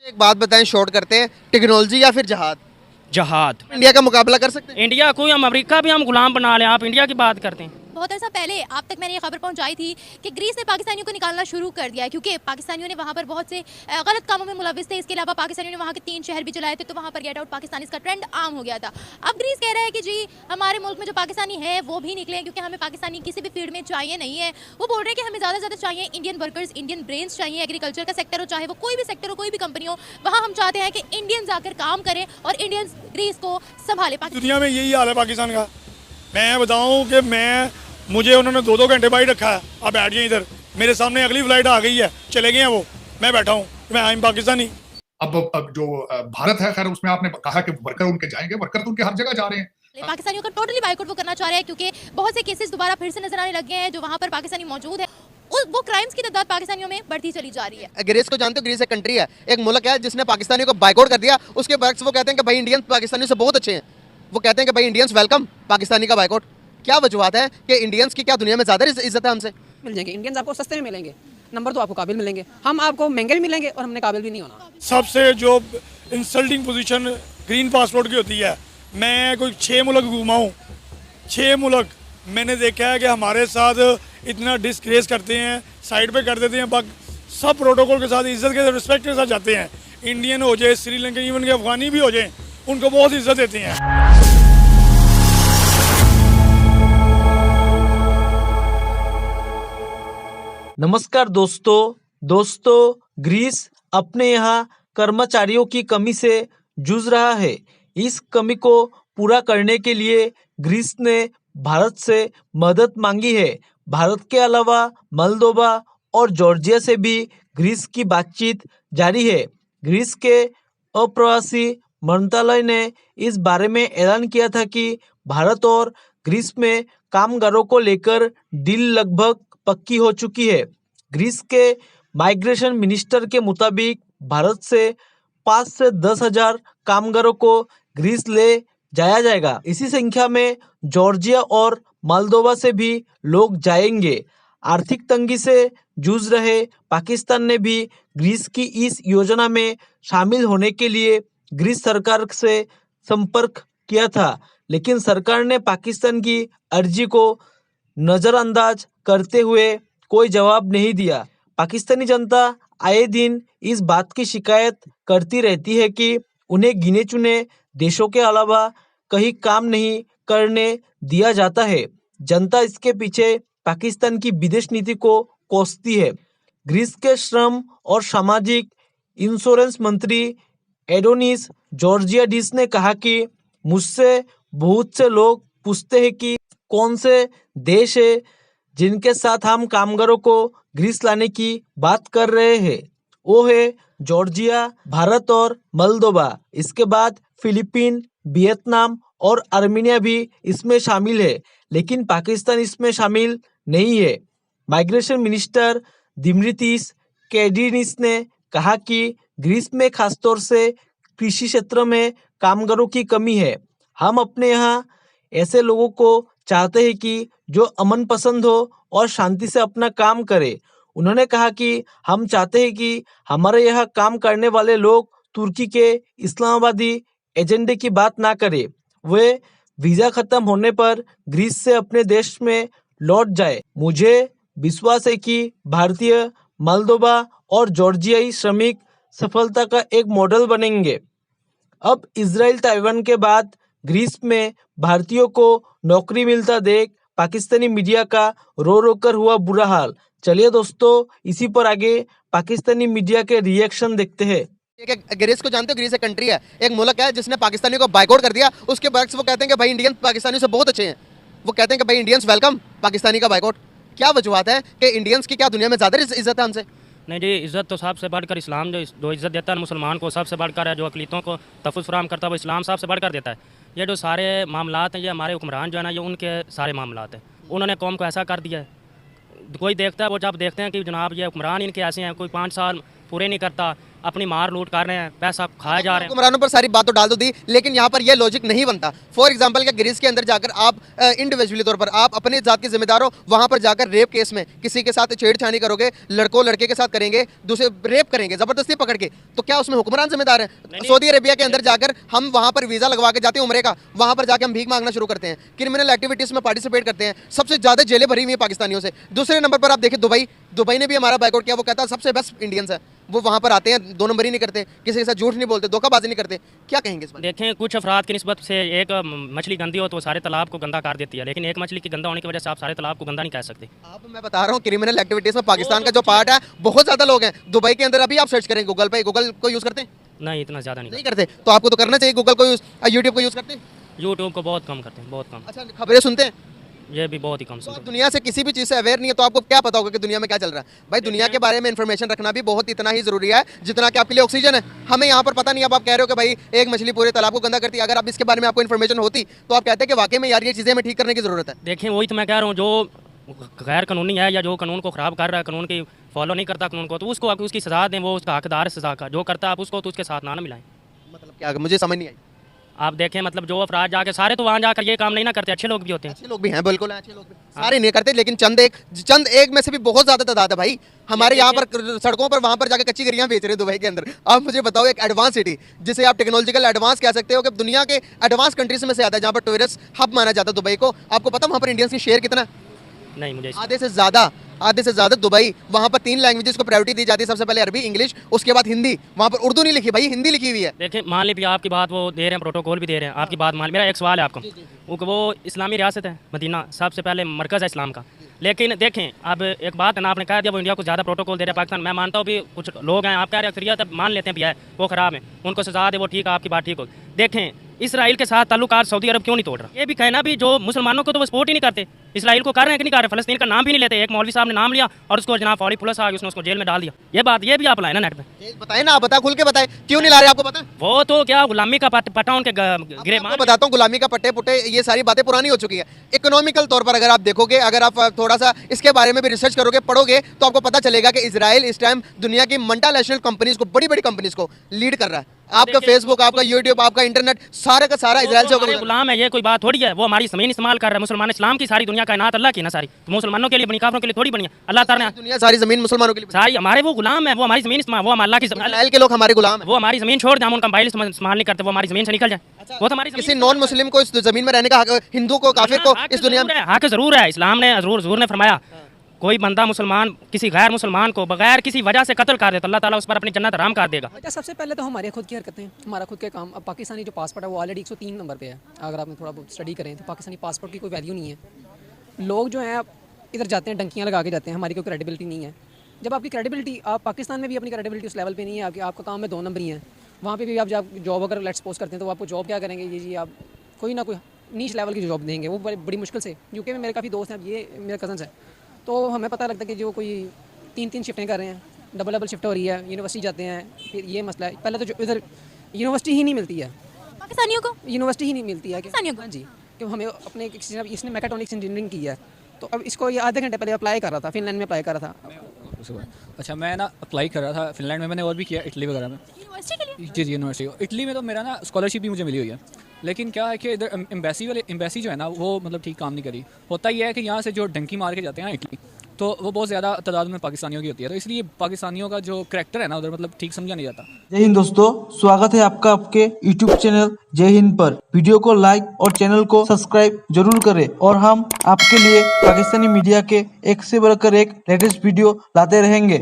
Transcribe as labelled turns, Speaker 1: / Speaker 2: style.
Speaker 1: एक बात बताएं, शॉर्ट करते हैं, टेक्नोलॉजी या फिर जहाद,
Speaker 2: जहाद।
Speaker 1: इंडिया का मुकाबला कर सकते हैं?
Speaker 2: इंडिया को हम अमेरिका भी हम गुलाम बना लें, आप इंडिया की बात करते हैं।
Speaker 3: बहुत अर्सा पहले आप तक मैंने ये खबर पहुंचाई थी कि ग्रीस ने पाकिस्तानियों को निकालना शुरू कर दिया है, क्योंकि पाकिस्तानियों ने वहाँ पर बहुत से गलत कामों में मुलविस थे। इसके अलावा पाकिस्तानियों ने वहाँ के 3 शहर भी चलाए थे, तो वहाँ पर गेट आउट पाकिस्तानी का ट्रेंड आम हो गया था। अब ग्रीस कह रहा है कि जी हमारे मुल्क में जो पाकिस्तानी है वो भी निकले, क्योंकि हमें पाकिस्तानी किसी भी फील्ड में चाहिए नहीं है। वो बोल रहे हैं कि हमें ज़्यादा से ज़्यादा चाहिए इंडियन वर्कर्स, इंडियन ब्रेन्स चाहिए। एग्रीकल्चर का सेक्टर हो, चाहे वो कोई भी सेक्टर हो, कोई भी कंपनी हो, वहाँ हम चाहते हैं कि इंडियन आकर काम करें और इंडियंस ग्रीस को संभाले।
Speaker 4: दुनिया में यही हाल है पाकिस्तान का। मैं बताऊं कि मुझे उन्होंने 2-2 घंटे बाहर रखा है। आप बैठ जाइए इधर, मेरे सामने अगली फ्लाइट आ गई है, चले गए हैं वो, मैं बैठा हूँ, मैं आई एम पाकिस्तानी।
Speaker 5: अब जो भारत है, खैर उसमें आपने कहा कि वर्कर उनके जाएंगे, वर्कर तो उनके हर जगह जा रहे हैं।
Speaker 3: पाकिस्तानियों का टोटली बाइकआउट वो करना चाह रहे हैं, क्योंकि बहुत से केसेस दोबारा फिर से नजर आने लग गए हैं जो वहाँ पर पाकिस्तानी मौजूद है। वो क्राइम्स की तादाद पाकिस्तानियों में बढ़ती चली जा रही है।
Speaker 1: ग्रीस को जानते हो? ग्रीस एक कंट्री है, एक मुल्क है जिसने पाकिस्तानियों को बाइकआउट कर दिया। उसके बरक्स वो कहते हैं कि भाई इंडियन पाकिस्तानियों से बहुत अच्छे हैं। वो कहते हैं कि भाई इंडियंस वेलकम, पाकिस्तानी का बाइकआउट। क्या वजूहत है कि इंडियंस की क्या दुनिया में ज़्यादा इज्जत है हमसे?
Speaker 6: मिल जाएंगे इंडियंस, आपको सस्ते में मिलेंगे, नंबर 2 आपको काबिल मिलेंगे, हम आपको महंगे भी मिलेंगे और हमने काबिल भी नहीं होना।
Speaker 4: सबसे जो इंसल्टिंग पोजीशन ग्रीन पासपोर्ट की होती है, मैं कोई 6 मुल्क घूमा हूँ, 6 मुल्क मैंने देखा है कि हमारे साथ इतना डिस्ग्रेस करते हैं, साइड पे कर देते हैं, सब प्रोटोकॉल के साथ, इज्जत के रिस्पेक्ट के साथ जाते हैं। इंडियन हो जाए, श्रीलंकन, इवन के अफगानी भी हो जाए, उनको बहुत इज्जत देते हैं।
Speaker 7: नमस्कार दोस्तों, ग्रीस अपने यहाँ कर्मचारियों की कमी से जूझ रहा है। इस कमी को पूरा करने के लिए ग्रीस ने भारत से मदद मांगी है। भारत के अलावा मोल्दोवा और जॉर्जिया से भी ग्रीस की बातचीत जारी है। ग्रीस के अप्रवासी मंत्रालय ने इस बारे में ऐलान किया था कि भारत और ग्रीस में कामगारों को लेकर डील लगभग पक्की हो चुकी है। ग्रीस के माइग्रेशन मिनिस्टर के मुताबिक भारत से 5 से 10 हजार कामगारों को ग्रीस ले जाया जाएगा। इसी संख्या में जॉर्जिया और मोल्दोवा से भी लोग जाएंगे। आर्थिक तंगी से जूझ रहे पाकिस्तान ने भी ग्रीस की इस योजना में शामिल होने के लिए ग्रीस सरकार से संपर्क किया था, लेकिन सरकार ने पाकिस्तान की अर्जी को नज़रअंदाज करते हुए कोई जवाब नहीं दिया। पाकिस्तानी जनता आए दिन इस बात की शिकायत करती रहती है कि उन्हें गिने चुने देशों के अलावा कहीं काम नहीं करने दिया जाता है। जनता इसके पीछे पाकिस्तान की विदेश नीति को कोसती है। ग्रीस के श्रम और सामाजिक इंश्योरेंस मंत्री एडोनिस जॉर्जियाडिस ने कहा कि मुझसे बहुत से लोग पूछते हैं कि कौन से देश है जिनके साथ हम कामगारों को ग्रीस लाने की बात कर रहे हैं। वो है जॉर्जिया, भारत और मोल्दोवा। इसके बाद फिलीपीन, वियतनाम और आर्मेनिया भी इसमें शामिल है, लेकिन पाकिस्तान इसमें शामिल नहीं है। माइग्रेशन मिनिस्टर दिमित्रिस कैडिनिस ने कहा कि ग्रीस में खासतौर से कृषि क्षेत्र में कामगारों की कमी है। हम अपने यहाँ ऐसे लोगों को चाहते हैं कि जो अमन पसंद हो और शांति से अपना काम करे। उन्होंने कहा कि हम चाहते हैं कि हमारे यहाँ काम करने वाले लोग तुर्की के इस्लामाबादी एजेंडे की बात ना करें। वे वीज़ा खत्म होने पर ग्रीस से अपने देश में लौट जाए। मुझे विश्वास है कि भारतीय, मोल्दोवा और जॉर्जियाई श्रमिक सफलता का एक मॉडल बनेंगे। अब इजराइल, ताइवान के बाद ग्रीस में भारतीयों को नौकरी मिलता देख पाकिस्तानी मीडिया का रो रो कर हुआ बुरा हाल। चलिए दोस्तों, इसी पर आगे पाकिस्तानी मीडिया के रिएक्शन देखते हैं।
Speaker 1: ग्रीस को जानते हो? ग्रीस एक कंट्री है, एक मुल्क है जिसने पाकिस्तानियों को बाइकआउट कर दिया। उसके बरक्स वो कहते हैं कि भाई इंडियन पाकिस्तानियों से बहुत अच्छे हैं। वो कहते हैं कि भाई इंडियंस वेलकम, पाकिस्तानी का बाइकआउट। क्या वजूहत है कि इंडियंस की क्या दुनिया में ज़्यादा इज्जत है हमसे?
Speaker 2: नहीं जी, इज़्ज़त तो सबसे बढ़कर इस्लाम जो इज़्ज़त देता है मुसलमान को, सबसे बढ़कर है, जो अक़लीतों को तहफ़्फ़ुज़ फराहम करता है, वो इस्लाम सबसे बढ़कर देता है। ये जो सारे मामलात हैं, ये हमारे हुक्मरान जो है ना, ये उनके सारे मामलात हैं। उन्होंने कौम को ऐसा कर दिया है। कोई देखता है, वो जब देखते हैं कि जनाब ये हुक्मरान इनके ऐसे हैं, कोई 5 साल पूरे नहीं करता, अपनी मार लूट कर रहे हैं, पैसा खाए जा रहे हैं।
Speaker 1: हुक्मरानों पर सारी बात तो डाल दो दी, लेकिन यहाँ पर यह लॉजिक नहीं बनता। फॉर एग्जांपल क्या ग्रीस के अंदर जाकर आप इंडिविजुअली तौर पर आप अपनी जात के जिम्मेदार हो, वहाँ पर जाकर रेप केस में किसी के साथ छेड़छाड़ी करोगे, लड़कों लड़के के साथ करेंगे, दूसरे रेप करेंगे जबरदस्ती पकड़ के, तो क्या उसमें हुक्मरान जिम्मेदार है? सऊदी अरेबिया के अंदर जाकर हम वहाँ पर वीजा लगवा के जाते हैं उम्रे का, वहाँ पर जाकर हम भीख मांगना शुरू करते हैं, क्रिमिनल एक्टिविटीज में पार्टिसिपेट करते हैं, सबसे ज्यादा जेलें भरी हुई है पाकिस्तानियों से। दूसरे नंबर पर आप देखिए दुबई ने भी हमारा बाइकआउट किया। वो कहता है सबसे बेस्ट इंडियंस है, वो वहाँ पर आते हैं, 2 नंबर ही नहीं करते, किसी के साथ झूठ नहीं बोलते, धोखाबाजी नहीं करते। क्या कहेंगे इस पर?
Speaker 2: देखें, कुछ अफराद की निस्बत से एक मछली गंदी हो तो सारे तालाब को गंदा कर देती है, लेकिन एक मछली की गंदा होने की वजह से आप सारे तालाब को गंदा नहीं कह सकते।
Speaker 1: आप मैं बता रहा हूँ क्रिमिनल एक्टिविटीज में पाकिस्तान का जो पार्ट है बहुत ज्यादा लोग हैं दुबई के अंदर। अभी आप सर्च करें गूगल पे, गूगल को यूज करते हैं?
Speaker 2: नहीं, इतना ज़्यादा नहीं।
Speaker 1: नहीं करते, तो आपको तो करना चाहिए। गूगल को यूज, यूट्यूब को यूज करते हैं?
Speaker 2: यूट्यूब को बहुत कम करते हैं, बहुत कम।
Speaker 1: अच्छा, खबरें सुनते हैं?
Speaker 2: ये भी बहुत ही कम
Speaker 1: तो
Speaker 2: सुनते
Speaker 1: आप
Speaker 2: हैं।
Speaker 1: दुनिया से किसी भी चीज़ से अवेयर नहीं है, तो आपको क्या पता होगा कि दुनिया में क्या चल रहा है? भाई दुनिया के बारे में इन्फॉर्मेशन रखना भी बहुत इतना ही जरूरी है जितना कि आपके लिए ऑक्सीजन है। हमें यहाँ पर पता नहीं। अब आप कह रहे हो कि भाई एक मछली पूरे तालाब को गंदा करती है, अगर आप इसके बारे में आपको इन्फॉर्मेशन होती तो आप कहते हैं कि वाकई में यार ये चीज़ें हमें ठीक करने की जरूरत है।
Speaker 2: देखें, वही तो मैं कह रहा हूँ, जो गैर कानूनी है या जो कानून को ख़राब कर रहा है, कानून की फॉलो नहीं करता कानून को, तो उसको आप उसकी सज़ा दें, वो उसका हकदार है सज़ा का। जो करता है आप उसको तो उसके साथ ना मिलाएं।
Speaker 1: मतलब क्या, मुझे समझ नहीं आई।
Speaker 2: आप देखें, मतलब जो अफराद जाके सारे तो वहाँ जाकर ये काम नहीं ना करते, अच्छे लोग भी होते हैं।
Speaker 1: अच्छे लोग भी हैं, बिल्कुल हैं, अच्छे लोग भी सारे नहीं करते, लेकिन चंद एक में से भी बहुत ज्यादा तादाद है भाई। हमारे यहाँ पर सड़कों पर वहाँ पर जाकर कच्ची गरियाँ बेच रहे हैं दुबई के अंदर। आप मुझे बताओ, एक एडवांस सिटी जिसे आप टेक्नोलॉजिकल एडवांस कह सकते हो कि दुनिया के एडवांस कंट्रीज में से आता है, जहाँ पर टूरिस्ट हब माना जाता है दुबई को। आपको पता वहाँ पर इंडियंस की शेयर कितना?
Speaker 2: नहीं, मुझे
Speaker 1: आधे से ज्यादा दुबई। वहाँ पर 3 लैंग्वेजेस को प्रायोरिटी दी जाती है, सबसे पहले अरबी, इंग्लिश, उसके बाद हिंदी। वहाँ पर उर्दू नहीं लिखी भाई, हिंदी लिखी हुई है।
Speaker 2: देखें, मान लीजिए आपकी बात वो दे रहे हैं, प्रोटोकॉल भी दे रहे हैं, आपकी बात मान। मेरा एक सवाल है आपको, वो इस्लामी रियासत है मदीना, सबसे पहले मरकज़ है इस्लाम का। लेकिन देखें, अब एक बात है ना, आपने कहा दिया वो इंडिया को ज़्यादा प्रोटोकॉल दे रहा है पाकिस्तान। मैं मानता हूँ भी कुछ लोग हैं, आप कह रहे हैं अक्सरियत मान लेते हैं भी है, वो ख़राब है, उनको सजा दे, वो ठीक है, आपकी बात ठीक हो। देखें, इसराइल के साथ ताल्लुकात सऊदी अरब क्यों नहीं तोड़ रहा? ये भी कहना भी जो मुसलमानों को तो वो सपोर्ट ही नहीं करते, इसराइल को कर रहे हैं कि नहीं कर रहे? फलस्तीन का नाम भी नहीं लेते। एक मौलवी साहब ने नाम लिया और उसको जनाब फौरी पुलिस आ गई, उसने उसको जेल में डाल दिया। ये बात ये भी आप लाए ना नेट पे।
Speaker 1: बताए ना, आप बता, खुल के बताए, क्यों नहीं ला रहे? आपको पता है?
Speaker 2: वो तो क्या गुलामी का पट्टा उनके गिरे
Speaker 1: मैं बताता हूँ, गुलामी का पट्टे पुट्टे ये सारी बातें पुरानी हो चुकी है। इकोनॉमिकल तौर पर अगर आप देखोगे, अगर आप थोड़ा सा इसके बारे में भी रिसर्च करोगे, पढ़ोगे, तो आपको पता चलेगा कि इजराइल इस टाइम दुनिया की मल्टीनेशनल कंपनीज को, बड़ी बड़ी कंपनीज को लीड कर रहा है। आपका फेसबुक, आपका यूट्यूब, आपका इंटरनेट, सारा का सारा इजराइल से होकर
Speaker 2: गुलाम है। ये कोई बात थोड़ी है, वो हमारी जमीन इस्तेमाल कर रहा है। मुसलमान इस्लाम की सारी दुनिया कायनात अल्लाह की ना सारी, तो मुसलमानों के लिए बनी, काफिरों के लिए थोड़ी बनी है। अल्लाह ताला ने
Speaker 1: दुनिया सारी जमीन मुसलमानों के लिए
Speaker 2: सारी हमारे, वो गुलाम है, वो हमारी जमीन इस्तेमाल, वो अल्लाह की
Speaker 1: इजराइल के लोग हमारे गुलाम है।
Speaker 2: वो हमारी जमीन छोड़ दें, हम उनका मोबाइल इस्तेमाल नहीं करते, वो हमारी जमीन से निकल जाए। वो तो हमारी
Speaker 1: किसी नॉन मुस्लिम को इस जमीन में रहने का हक, हिंदू को, काफिर को इस दुनिया में
Speaker 2: हक जरूर है। इस्लाम ने हजूर ने फरमाया, कोई बंदा मुसलमान किसी गैर मुसलमान को बगैर किसी वजह से कत्ल कर दे तो अल्लाह ताला उस पर अपनी जन्नत हराम कर देगा।
Speaker 6: बेटा सबसे पहले तो हमारे खुद की हरकतें, हमारा खुद के काम। अब पाकिस्तानी जो पासपोर्ट है वो ऑलरेडी 103 नंबर पे है। अगर आपने थोड़ा बहुत स्टडी करें तो पाकिस्तानी पासपोर्ट की कोई वैल्यू नहीं है। लोग जो हैं इधर जाते हैं, डंकियाँ लगा के जाते हैं, हमारी कोई क्रेडिबिलिटी नहीं है। जब आपकी क्रेडिबिलिटी, आप पाकिस्तान में भी अपनी क्रेडिबिलिटी उस लेवल पे नहीं है, आपका काम में 2 नंबर ही है। वहाँ पे भी आप जब जॉब अगर लेट्स पोस्ट करते हैं तो आपको जॉब क्या करेंगे, ये जी आप कोई ना कोई नीच लेवल की जॉब देंगे, वो बड़ी मुश्किल से। यूके में मेरे काफ़ी दोस्त हैं, ये मेरे कज़न्स हैं, तो हमें पता लगता है कि जो कोई 3-3 शिफ्टें कर रहे हैं, डबल शिफ्ट हो रही है, यूनिवर्सिटी जाते हैं, फिर ये मसला है। पहले तो जो इधर यूनिवर्सिटी ही नहीं मिलती है,
Speaker 3: पाकिस्तानियों को
Speaker 6: यूनिवर्सिटी ही नहीं मिलती है
Speaker 3: पाकिस्तानियों को?
Speaker 6: हाँ जी, कि हमें अपने इसने मैकेट्रॉनिक्स इंजीनियरिंग की है, तो अब इसको ये आधे घंटे पहले अप्लाई कर रहा था, फिनलैंड में अप्लाई कर रहा था।
Speaker 8: अच्छा, मैं ना अप्लाई कर रहा था फिनलैंड में, मैंने और भी किया इटली वगैरह में।
Speaker 3: यूनिवर्सिटी के लिए?
Speaker 8: जी यूनिवर्सिटी। इटली में तो मेरा ना स्कॉलरशिप भी मुझे मिली हुई है, लेकिन क्या है कि इधर एम्बेसी जो है ना वो मतलब ठीक काम नहीं करी। होता ही है कि यहाँ से जो डंकी मार के जाते हैं इटली, तो वो बहुत ज़्यादा तादाद में पाकिस्तानियों की होती है, तो इसलिए पाकिस्तानियों का जो करैक्टर है ना उधर मतलब ठीक समझा नहीं जाता।
Speaker 7: जय हिंद दोस्तों, स्वागत है आपका आपके YouTube चैनल जय हिंद पर। वीडियो को लाइक और चैनल को सब्सक्राइब जरूर करें और हम आपके लिए पाकिस्तानी मीडिया के एक से बढ़कर एक लेटेस्ट वीडियो लाते रहेंगे।